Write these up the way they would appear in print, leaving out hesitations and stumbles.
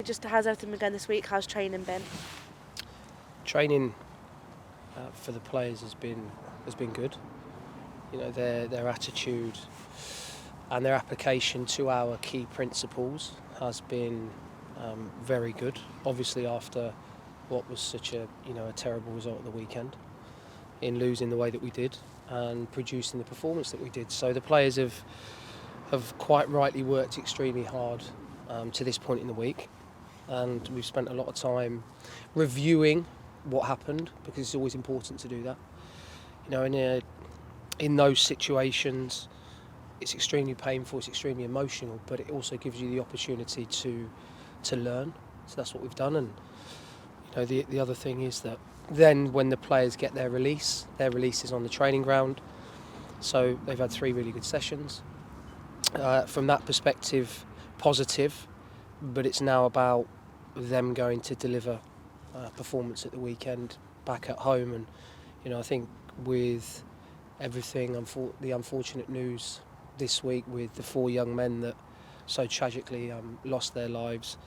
just how's everything been going this week? How's training been? Training for the players has been good. You know, their attitude and their application to our key principles has been very good. Obviously, after what was such a terrible result at the weekend, in losing the way that we did and producing the performance that we did. So the players have quite rightly worked extremely hard to this point in the week, and we've spent a lot of time reviewing what happened, because it's always important to do that. You know, in those situations, it's extremely painful, it's extremely emotional, but it also gives you the opportunity to learn. So that's what we've done. And you know, the other thing is that then when the players get their release is on the training ground. So they've had 3 really good sessions. From that perspective, positive, but it's now about them going to deliver performance at the weekend back at home. And you know, I think with everything, the unfortunate news this week with the 4 young men that so tragically lost their lives,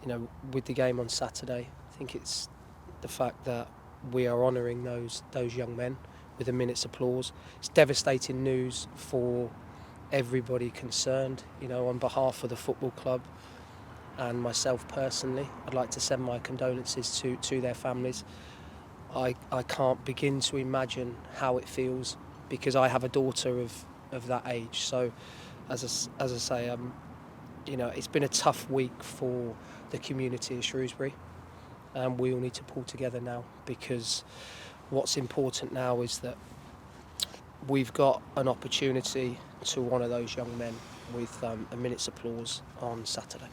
you know, with the game on Saturday, I think it's the fact that we are honouring those young men with a minute's applause. It's devastating news for everybody concerned. You know, on behalf of the football club and myself personally, I'd like to send my condolences to their families. I can't begin to imagine how it feels, because I have a daughter of that age. So as I say, you know, it's been a tough week for the community of Shrewsbury, and we all need to pull together now, because what's important now is that we've got an opportunity to honour those young men with a minute's applause on Saturday.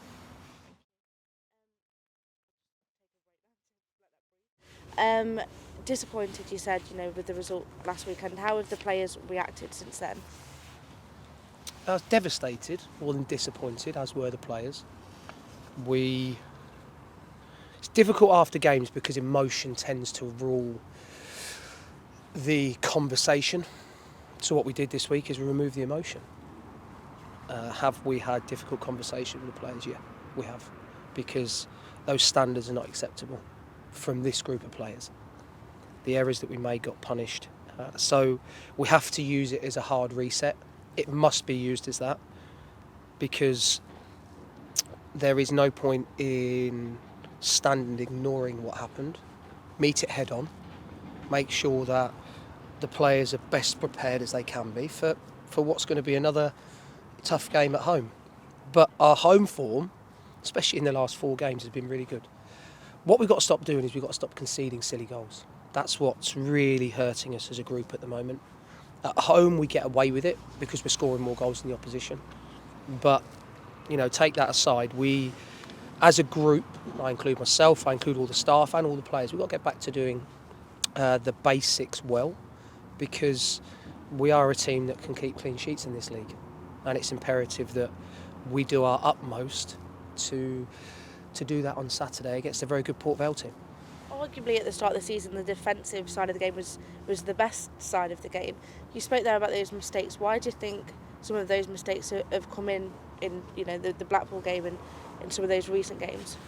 Disappointed, you said, you know, with the result last weekend. How have the players reacted since then? I was devastated, more than disappointed, as were the players. It's difficult after games because emotion tends to rule the conversation. So what we did this week is we removed the emotion. Have we had difficult conversations with the players? Yeah, we have, because those standards are not acceptable from this group of players. The errors that we made got punished. So we have to use it as a hard reset. It must be used as that, because there is no point in standing ignoring what happened. Meet it head on. Make sure that the players are best prepared as they can be for what's going to be another tough game at home. But our home form, especially in the last 4 games, has been really good. What we've got to stop doing is we've got to stop conceding silly goals. That's what's really hurting us as a group at the moment. At home, we get away with it because we're scoring more goals than the opposition. But, you know, take that aside, we, as a group, I include myself, I include all the staff and all the players, we've got to get back to doing the basics well, because we are a team that can keep clean sheets in this league. And it's imperative that we do our utmost to do that on Saturday against a very good Port Vale team. Arguably at the start of the season, the defensive side of the game was the best side of the game. You spoke there about those mistakes. Why do you think some of those mistakes have come in you know, the Blackpool game and in some of those recent games?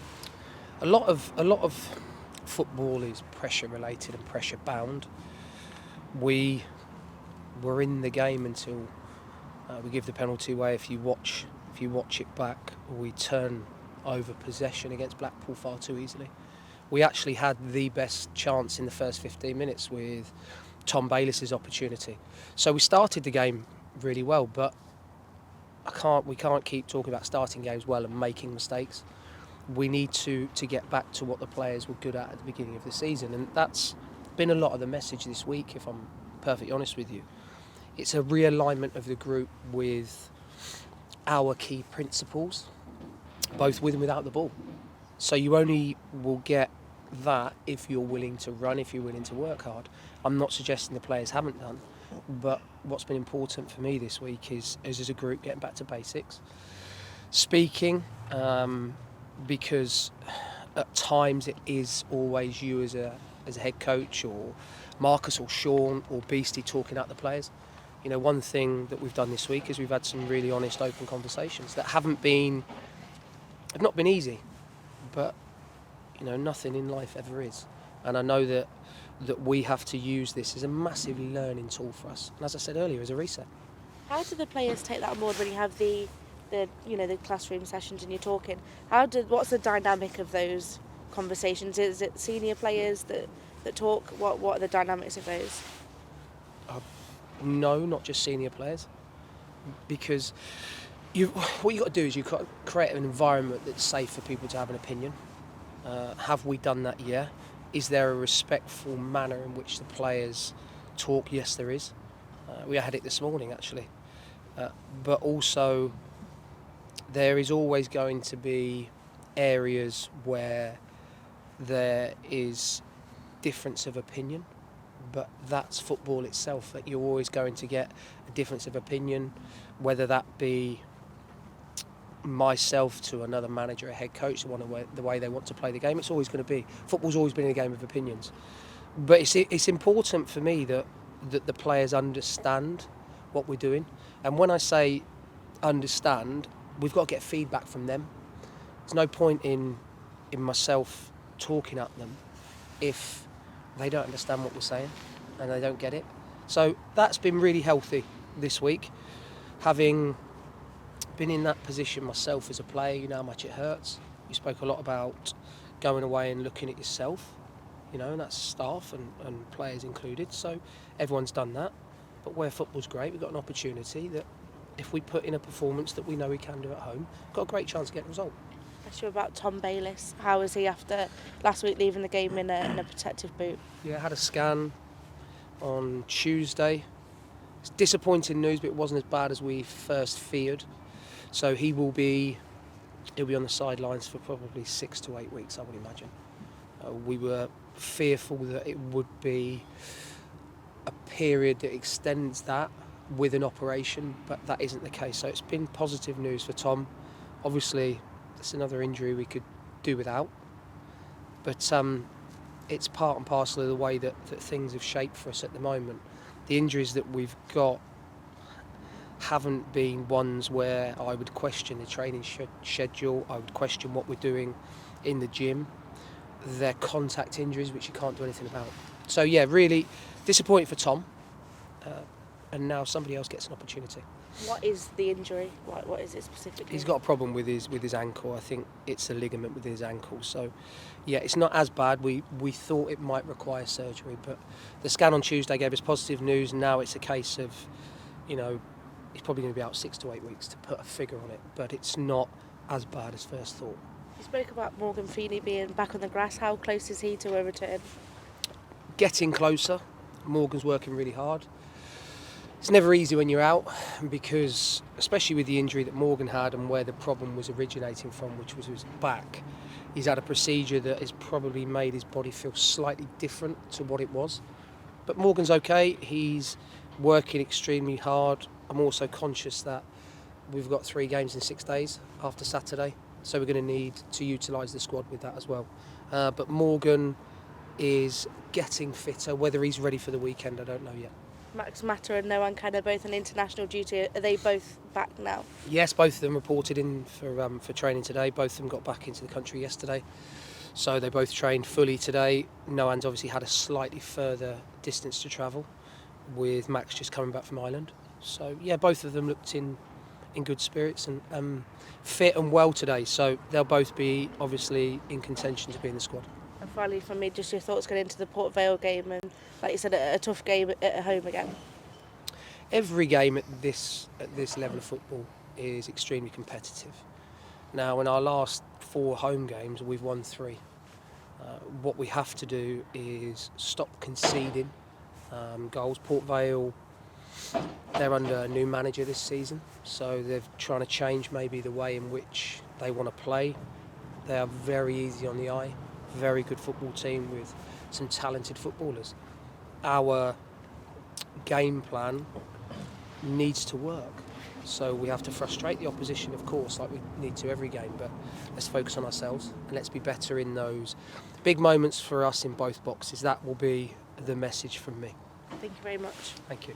A lot of football is pressure related and pressure bound. We were in the game until we give the penalty away. If you watch it back, we turn over possession against Blackpool far too easily. We actually had the best chance in the first 15 minutes with Tom Bayliss's opportunity. So we started the game really well, but we can't keep talking about starting games well and making mistakes. We need to get back to what the players were good at the beginning of the season, and that's been a lot of the message this week, if I'm perfectly honest with you. It's a realignment of the group with our key principles, both with and without the ball. So you only will get that if you're willing to run, if you're willing to work hard. I'm not suggesting the players haven't done, but what's been important for me this week is as a group getting back to basics. Speaking, because at times it is always you as a head coach, or Marcus or Sean or Beastie talking out the players. You know, one thing that we've done this week is we've had some really honest, open conversations that have not been easy. but nothing in life ever is. And I know that we have to use this as a massive learning tool for us. And as I said earlier, as a reset. How do the players take that on board when you have the classroom sessions and you're talking? What's the dynamic of those conversations? Is it senior players that talk? What are the dynamics of those? No, not just senior players. Because what you've got to do is you've got to create an environment that's safe for people to have an opinion. Have we done that? Yeah. Is there a respectful manner in which the players talk? Yes, there is. We had it this morning, actually. But also, there is always going to be areas where there is difference of opinion. But that's football itself, that you're always going to get a difference of opinion, whether that be myself to another manager, a head coach, the way they want to play the game. It's always going to be. Football's always been a game of opinions. But it's important for me that the players understand what we're doing. And when I say understand, we've got to get feedback from them. There's no point in myself talking at them if they don't understand what we're saying and they don't get it. So that's been really healthy this week. Having been in that position myself as a player, you know how much it hurts. You spoke a lot about going away and looking at yourself, and that's staff and players included. So everyone's done that. But where football's great, we've got an opportunity that if we put in a performance that we know we can do at home, we've got a great chance to get a result. Ask you about Tom Bayliss. How was he after last week leaving the game in a protective boot? Yeah, I had a scan on Tuesday. It's disappointing news, but it wasn't as bad as we first feared. So he'll be on the sidelines for probably 6 to 8 weeks, I would imagine. We were fearful that it would be a period that extends that with an operation, but that isn't the case. So it's been positive news for Tom. Obviously, it's another injury we could do without, but it's part and parcel of the way that things have shaped for us at the moment. The injuries that we've got haven't been ones where I would question the training schedule, I would question what we're doing in the gym. They're contact injuries which you can't do anything about. So yeah, really disappointing for Tom, and now somebody else gets an opportunity. What is the injury? What is it specifically? He's got a problem with his ankle. I think it's a ligament within his ankle. So, yeah, it's not as bad. We thought it might require surgery, but the scan on Tuesday gave us positive news. Now it's a case of, he's probably going to be out 6 to 8 weeks to put a figure on it. But it's not as bad as first thought. You spoke about Morgan Feeney being back on the grass. How close is he to a return? Getting closer. Morgan's working really hard. It's never easy when you're out because, especially with the injury that Morgan had and where the problem was originating from, which was his back, he's had a procedure that has probably made his body feel slightly different to what it was. But Morgan's okay. He's working extremely hard. I'm also conscious that we've got 3 games in 6 days after Saturday, so we're going to need to utilise the squad with that as well. But Morgan is getting fitter. Whether he's ready for the weekend, I don't know yet. Mattera and Mattera both on international duty. Are they both back now? Yes, both of them reported in for training today. Both of them got back into the country yesterday. So they both trained fully today. Noan's obviously had a slightly further distance to travel, with Max just coming back from Ireland. So yeah, both of them looked in good spirits and fit and well today. So they'll both be obviously in contention to be in the squad. And finally, from me, just your thoughts going into the Port Vale game and, like you said, a tough game at home again. Every game at this level of football is extremely competitive. Now, in our last 4 home games, we've won 3. What we have to do is stop conceding goals. Port Vale, they're under a new manager this season, so they're trying to change maybe the way in which they want to play. They are very easy on the eye, very good football team with some talented footballers. Our game plan needs to work, so we have to frustrate the opposition, of course, like we need to every game, but let's focus on ourselves and let's be better in those big moments for us in both boxes. That will be the message from me. Thank you very much. Thank you.